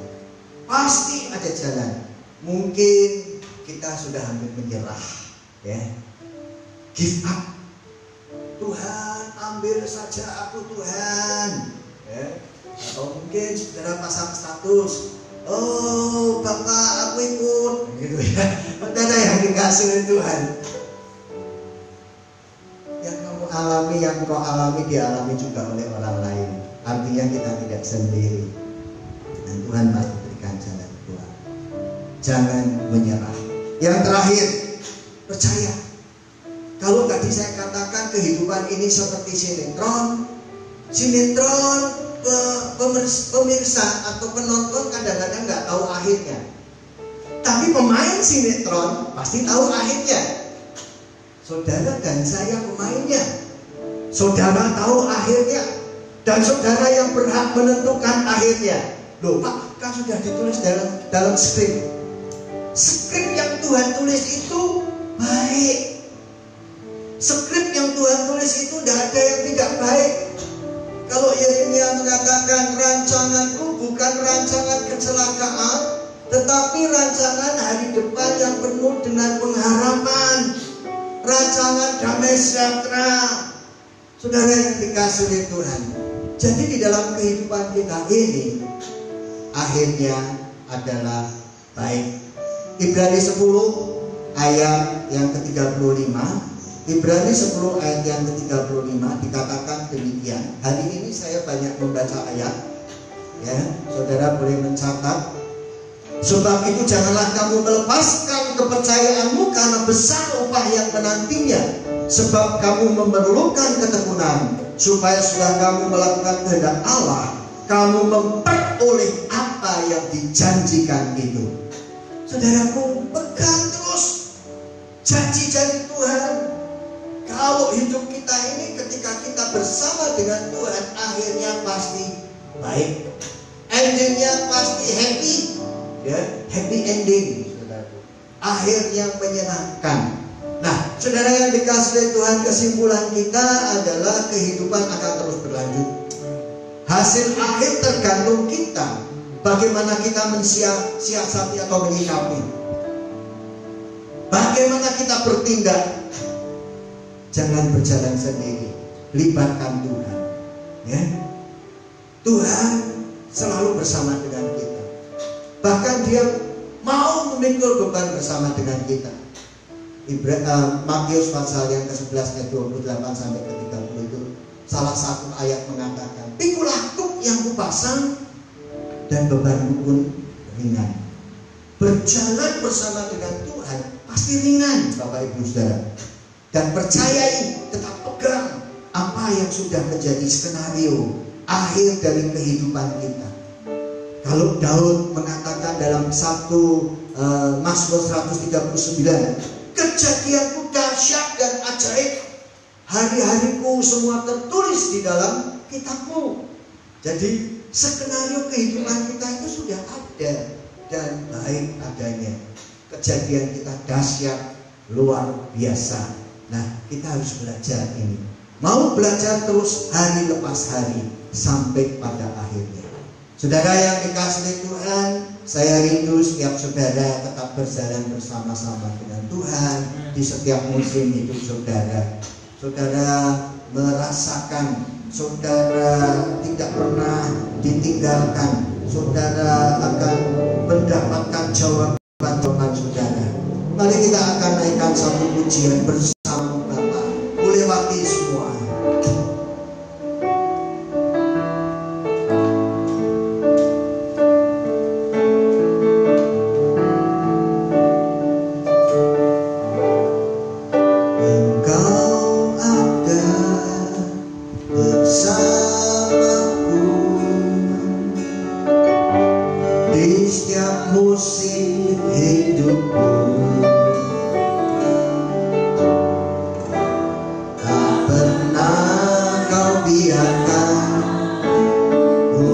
[SPEAKER 3] Pasti ada jalan. Mungkin kita sudah hampir menyerah, ya, give up. Tuhan, ambil saja aku Tuhan, ya. Atau mungkin saudara pasang status, oh Bapak aku ikut, gitu ya. Saudara yang dikasih oleh Tuhan, yang kamu alami, yang kau alami dialami juga oleh orang lain. Artinya kita tidak sendiri, dan Tuhan pasti berikan jalan keluar. Jangan menyerah. Yang terakhir, percaya. Kalau tadi saya katakan kehidupan ini seperti sinetron, pemirsa atau penonton kadang-kadang nggak tahu akhirnya. Tapi pemain sinetron pasti tahu akhirnya. Saudara dan saya pemainnya. Saudara tahu akhirnya, dan saudara yang berhak menentukan akhirnya. Loh Pak, kan sudah ditulis dalam skrip. Skrip yang Tuhan tulis itu baik. Skrip yang Tuhan tulis itu tidak ada yang tidak baik. Kalau Yeremia mengatakan rancanganku bukan rancangan kecelakaan, tetapi rancangan hari depan yang penuh dengan pengharapan, rancangan damai sejahtera. Saudara yang dikasihi oleh Tuhan, jadi di dalam kehidupan kita ini akhirnya adalah baik. Ibrani 10 ayat yang ke-35, Ibrani 10 ayat yang ke-35 dikatakan demikian. Hari ini saya banyak membaca ayat, ya, saudara boleh mencatat. Sebab itu janganlah kamu melepaskan kepercayaanmu, karena besar upah yang menantinya. Sebab kamu memerlukan ketekunan, supaya sudah kamu melakukan kehendak Allah, kamu memperoleh apa yang dijanjikan itu. Saudaraku, pegang terus janji-janji Tuhan. Kalau hidup kita ini ketika kita bersama dengan Tuhan, akhirnya pasti baik, endingnya pasti happy, ya, happy ending, saudaraku. Akhir yang menyenangkan. Nah, saudara yang dikasihi Tuhan, kesimpulan kita adalah kehidupan akan terus berlanjut. Hasil akhir tergantung kita, bagaimana kita mensiasati atau menyikapi, bagaimana kita bertindak. Jangan berjalan sendiri, libatkan Tuhan, ya. Tuhan selalu bersama dengan kita. Bahkan Dia mau memikul beban bersama dengan kita. Matius pasal yang ke-11 ayat 28 sampai ke 30 itu salah satu ayat mengatakan, pikulah tuk yang kupasang dan bebanmu pun ringan. Berjalan bersama dengan Tuhan pasti ringan, Bapak Ibu Saudara. Dan percayai, tetap pegang apa yang sudah menjadi skenario akhir dari kehidupan kita. Kalau Daud mengatakan dalam 1 Mazmur 139, kejadianku dahsyat dan ajaib, hari-hariku semua tertulis di dalam kitabmu. Jadi skenario kehidupan kita itu sudah ada dan baik adanya. Kejadian kita dahsyat, luar biasa. Nah, kita harus belajar ini. Mau belajar terus hari lepas hari sampai pada akhirnya. Saudara yang dikasihi Tuhan, saya rindu setiap saudara tetap berjalan bersama-sama dengan Tuhan di setiap musim hidup saudara. Saudara merasakan, saudara tidak pernah ditinggalkan, saudara akan mendapatkan jawaban-jawaban saudara. Mari kita akan naikkan satu pujian bersama Bapa. Melewati semua. Engkau ada bersama setiap musim hidupku. Tak pernah kau biarkan ku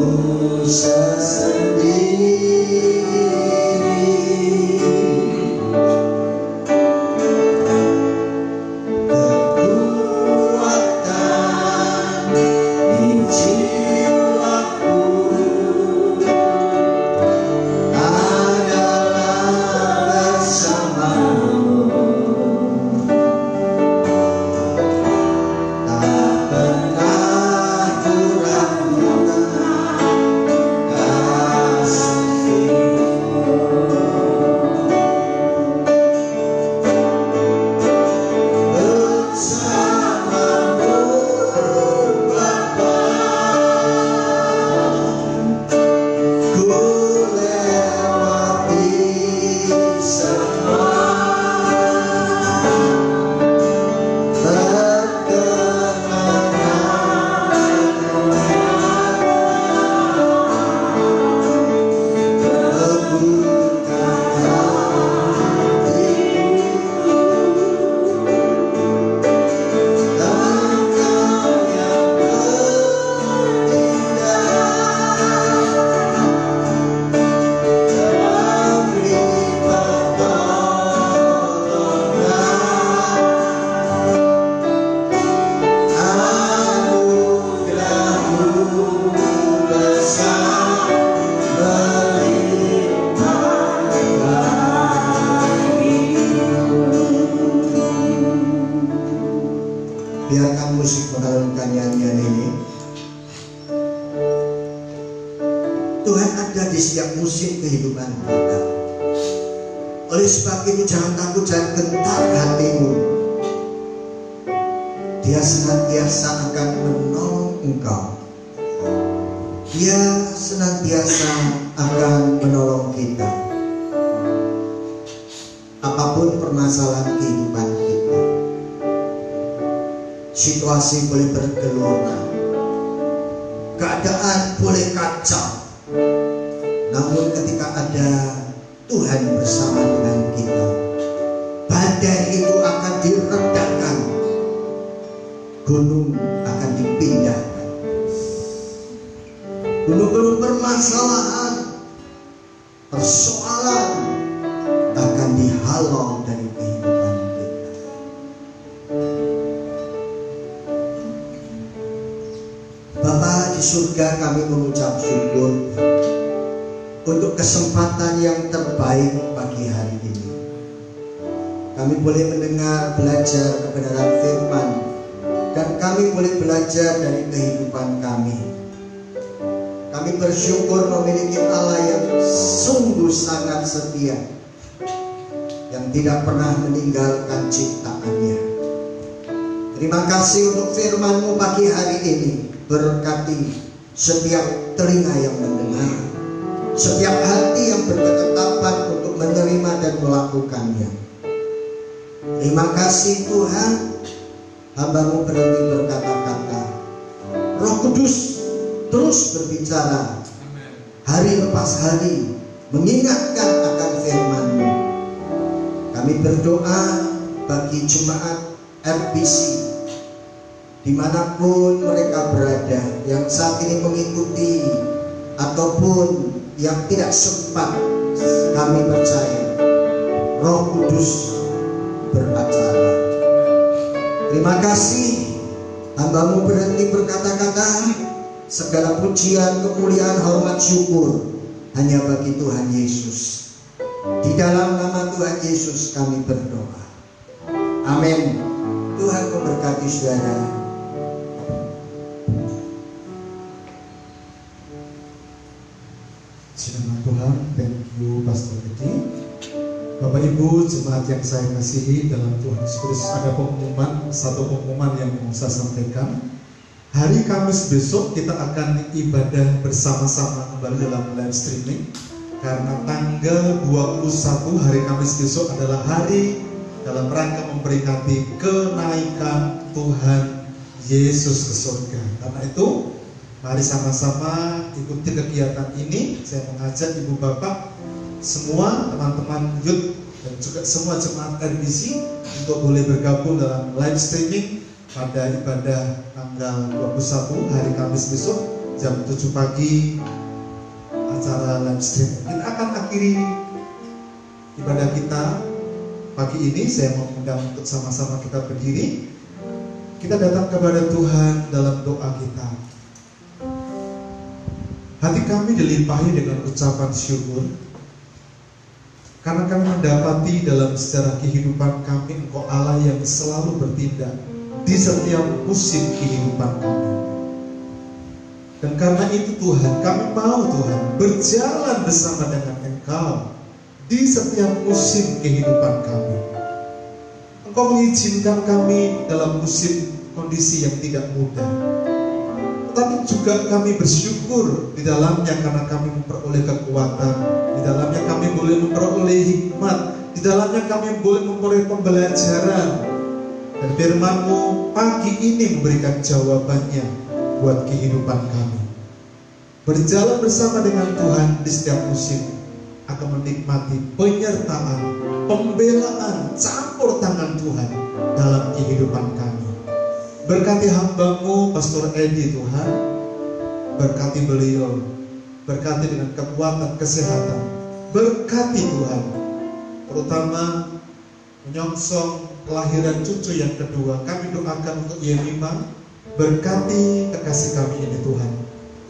[SPEAKER 3] biarkan musik mengalunkan nyanyian ini. Tuhan ada di setiap musim kehidupan kita. Oleh sebab itu jangan takut, jangan gentar hatimu. Dia senantiasa akan menolong engkau. Dia senantiasa akan menolong kita. Apapun permasalahan kehidupan kita, situasi boleh bergelora, keadaan boleh kacau, namun ketika ada Tuhan bersama dengan kita, badai itu akan diredakan, gunung akan dipindahkan, gunung-gunung permasalahan, persoalan akan dihalau dari kehidupan kita. Bapa di surga, kami mengucap syukur untuk kesempatan yang terbaik pagi hari ini. Kami boleh mendengar, belajar kebenaran firman, dan kami boleh belajar dari kehidupan kami. Kami bersyukur memiliki Allah yang sungguh sangat setia, yang tidak pernah meninggalkan ciptaannya. Terima kasih untuk firman-Mu pagi hari ini. Berkati setiap telinga yang mendengar, setiap hati yang berketetapan untuk menerima dan melakukannya. Terima kasih Tuhan, hamba-Mu berhenti berkata-kata. Roh Kudus terus berbicara hari lepas hari, mengingatkan akan firman-Mu. Kami berdoa bagi jemaat RBC dimanapun mereka berada, yang saat ini mengikuti ataupun yang tidak sempat. Kami percaya Roh Kudus beracara. Terima kasih, hamba-Mu berhenti berkata-kata. Segala pujian, kemuliaan, hormat, syukur hanya bagi Tuhan Yesus. Di dalam nama Tuhan Yesus kami berdoa. Amin. Tuhan memberkati saudara.
[SPEAKER 1] Selamat Tuhan, thank you Pastor Edi. Bapak Ibu jemaat yang saya kasihi dalam Tuhan Yesus, ada satu pengumuman yang mau saya sampaikan. Hari Kamis besok kita akan ibadah bersama-sama kembali dalam live streaming. Karena tanggal 21 hari Kamis besok adalah hari dalam rangka memperingati kenaikan Tuhan Yesus ke surga. Karena itu mari sama-sama ikuti kegiatan ini. Saya mengajak ibu bapak semua teman-teman youth dan juga semua jemaat RBC untuk boleh bergabung dalam live streaming pada ibadah tanggal 21 hari Kamis besok jam 7 pagi acara live streaming. Kita akan akhiri ibadah kita pagi ini. Saya mau mengundang untuk sama-sama kita berdiri. Kita datang kepada Tuhan dalam doa kita. Hati kami dilimpahi dengan ucapan syukur karena kami mendapati dalam sejarah kehidupan kami Engkau Allah yang selalu bertindak di setiap musim kehidupan kami. Dan karena itu Tuhan, kami mau Tuhan berjalan bersama dengan Engkau di setiap musim kehidupan kami. Engkau mengizinkan kami dalam musim kondisi yang tidak mudah, tetapi juga kami bersyukur di dalamnya karena kami memperoleh kekuatan, di dalamnya kami boleh memperoleh hikmat, di dalamnya kami boleh memperoleh pembelajaran. Dan firman-Mu pagi ini memberikan jawabannya buat kehidupan kami. Berjalan bersama dengan Tuhan di setiap musim akan menikmati penyertaan, pembelaan, campur tangan Tuhan dalam kehidupan kami. Berkati hamba-Mu Pastor Edi Tuhan, berkati beliau, berkati dengan kekuatan kesehatan, berkati Tuhan, terutama menyongsong kelahiran cucu yang kedua. Kami doakan untuk Yemima, berkati kekasih kami ini Tuhan,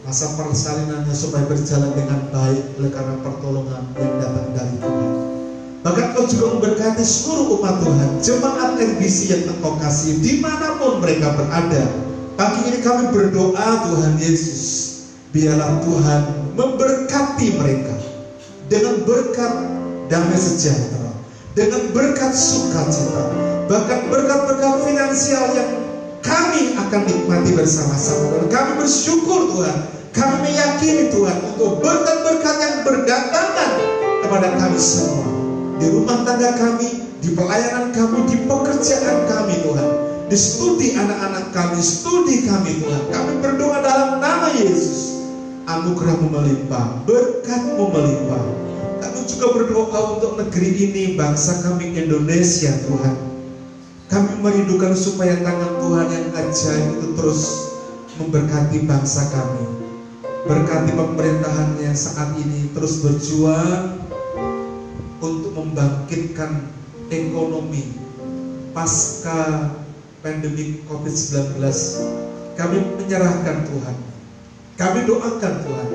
[SPEAKER 1] masa persalinannya supaya berjalan dengan baik oleh karena pertolongan yang datang dari Tuhan. Bahkan Kau juga memberkati seluruh umat Tuhan, jemaat RBC yang Engkau kasih dimanapun mereka berada. Pagi ini kami berdoa Tuhan Yesus, biarlah Tuhan memberkati mereka dengan berkat damai sejahtera, dengan berkat sukacita, bahkan berkat-berkat finansial yang kami akan nikmati bersama-sama. Dan kami bersyukur Tuhan, kami meyakini Tuhan untuk berkat-berkat yang berdatangan kepada kami semua, di rumah tangga kami, di pelayanan kami, di pekerjaan kami Tuhan, di studi anak-anak kami, studi kami Tuhan. Kami berdoa dalam nama Yesus, anugerah-Mu melimpah, berkat-Mu melimpah. Kami juga berdoa untuk negeri ini, bangsa kami Indonesia Tuhan. Kami merindukan supaya tangan Tuhan yang ajaib itu terus memberkati bangsa kami. Berkati pemerintahan yang saat ini terus berjuang untuk membangkitkan ekonomi pasca pandemi COVID-19. Kami menyerahkan Tuhan, kami doakan Tuhan,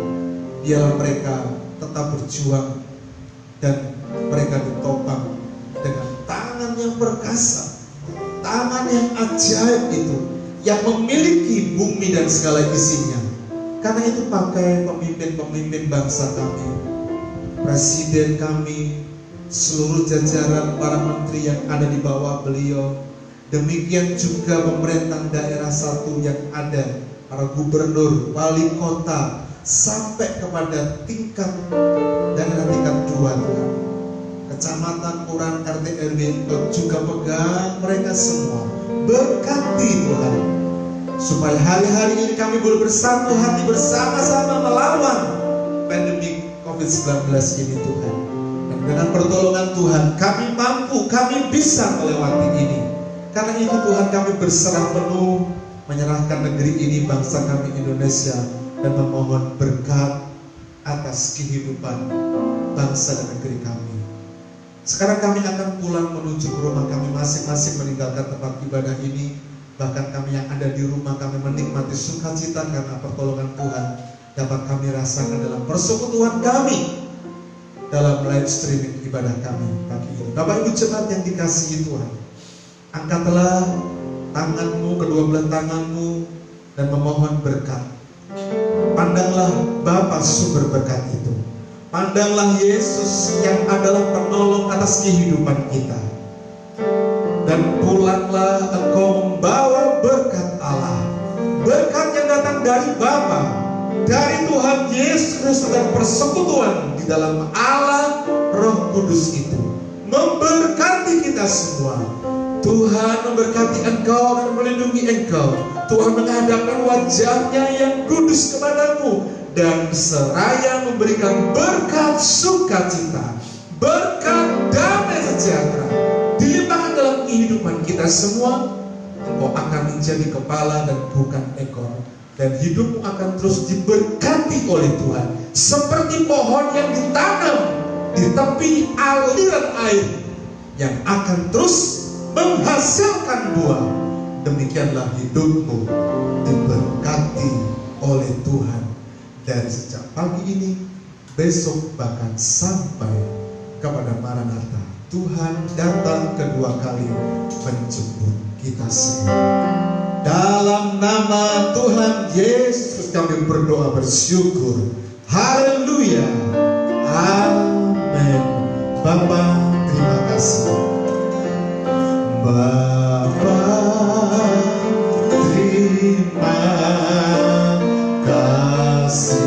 [SPEAKER 1] biarlah mereka tetap berjuang dan mereka ditopang dengan tangan yang perkasa, tangan yang ajaib itu, yang memiliki bumi dan segala isinya. Karena itu pakai pemimpin-pemimpin bangsa kami, presiden kami, seluruh jajaran para menteri yang ada di bawah beliau, demikian juga pemerintah daerah satu yang ada, para gubernur, wali kota, sampai kepada tingkat daerah tingkat 2 Tuhan, kecamatan, kelurahan, RT, RW, juga pegang mereka semua. Berkati Tuhan, supaya hari-hari ini kami boleh bersatu hati bersama-sama melawan pandemi COVID-19 ini Tuhan. Dan dengan pertolongan Tuhan kami mampu, kami bisa melewati ini. Karena itu Tuhan, kami berserah penuh, menyerahkan negeri ini, bangsa kami Indonesia, dan memohon berkat atas kehidupan bangsa dan negeri kami. Sekarang kami akan pulang menuju ke rumah kami masing-masing, meninggalkan tempat ibadah ini. Bahkan kami yang ada di rumah, kami menikmati sukacita karena pertolongan Tuhan dapat kami rasakan dalam persekutuan kami, dalam live streaming ibadah kami pagi ini. Bapak Ibu jemaat yang dikasihi Tuhan, angkatlah tanganmu, kedua belah tanganmu, dan memohon berkat. Pandanglah Bapa sumber berkat itu. Pandanglah Yesus yang adalah penolong atas kehidupan kita. Dan pulanglah engkau membawa berkat Allah, berkat yang datang dari Bapa, dari Tuhan Yesus Kristus, dan persekutuan di dalam Allah Roh Kudus itu memberkati kita semua. Tuhan memberkati engkau dan melindungi engkau. Tuhan menghadapkan wajahnya yang kudus kepadamu dan seraya memberikan berkat sukacita, berkat damai sejahtera dilimpahkan dalam kehidupan kita semua. Engkau akan menjadi kepala dan bukan ekor, dan hidupmu akan terus diberkati oleh Tuhan, seperti pohon yang ditanam di tepi aliran air yang akan terus menghasilkan buah. Demikianlah hidupmu diberkati oleh Tuhan dari sejak pagi ini, besok, bahkan sampai kepada Maranatha. Tuhan datang kedua kali menjemput kita semua. Dalam nama Tuhan Yesus kami berdoa bersyukur. Haleluya. Amin. Bapa, terima kasih. Bapa, terima kasih.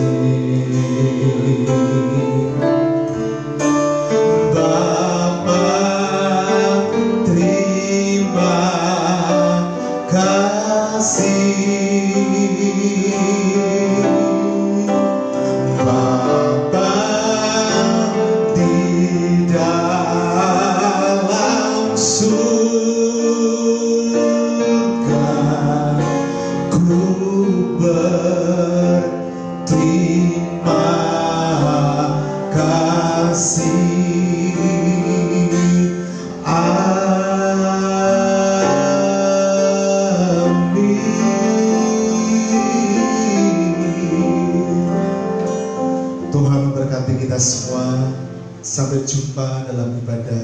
[SPEAKER 1] Sampai jumpa dalam ibadah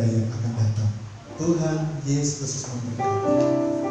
[SPEAKER 1] yang akan datang. Tuhan Yesus memberkati.